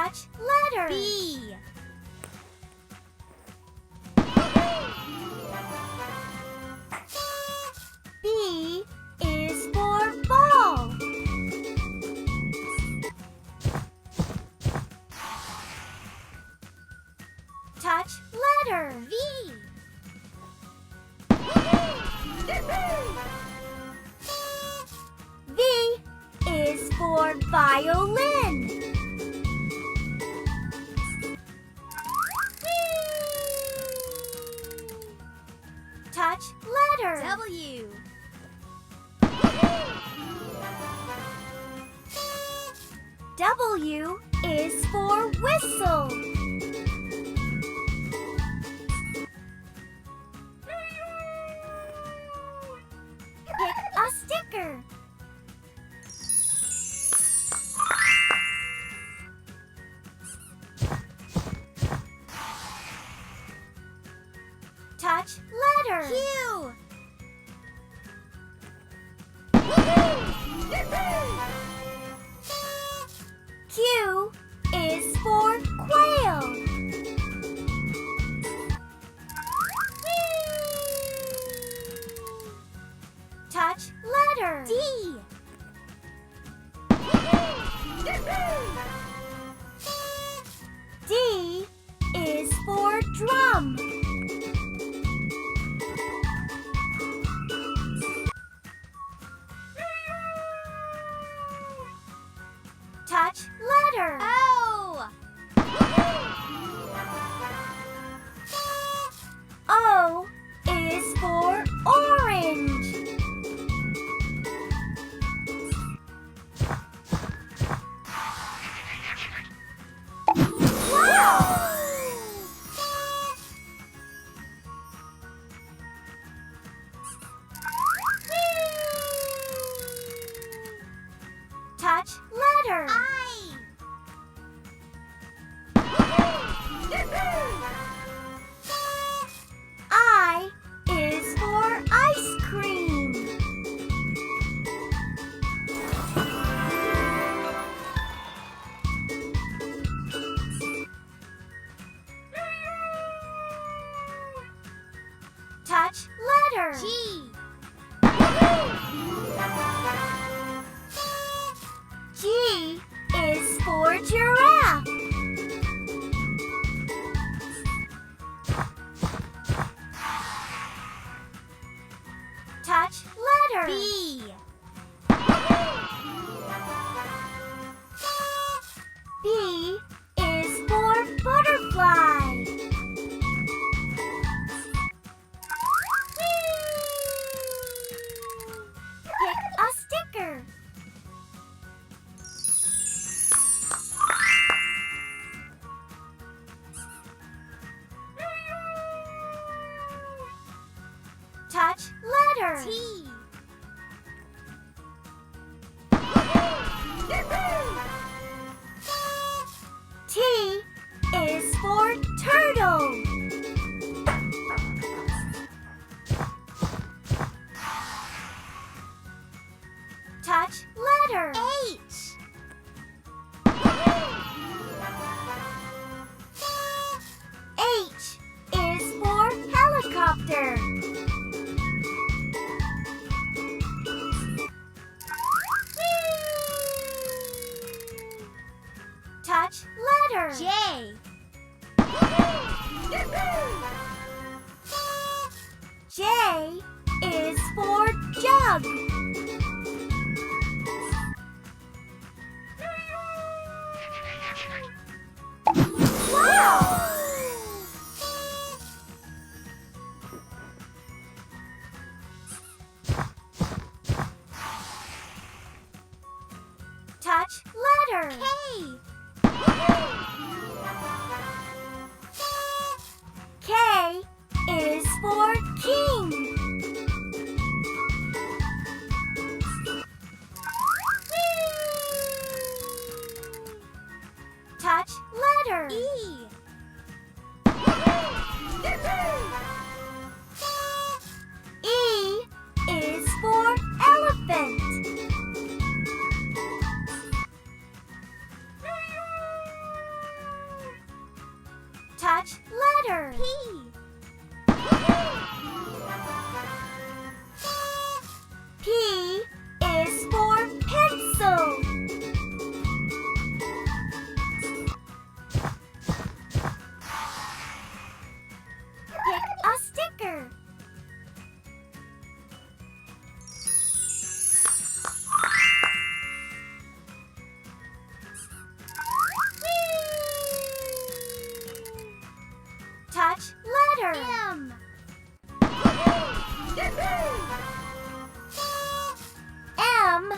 Touch letter B. B is for ball. Touch letter V. V is for violin. Touch letter W. W is for whistle. Pick a sticker. Touch letter Q. Q is for quail. Touch letter D. D is for drum. Touch letter O. O is for orange. Wow! Touch letter I. I is for ice cream. Touch letter G. G is for giraffe. Touch letter B. B is for butterfly. Pick a sticker. Touch letter T. T is for turtle. Touch letter H. H is for helicopter. Touch letter J. J is for jug. Wow! Touch letter K. K is for king. Touch letter E. E is for elephant. O. Pick a sticker. Touch letter. M. M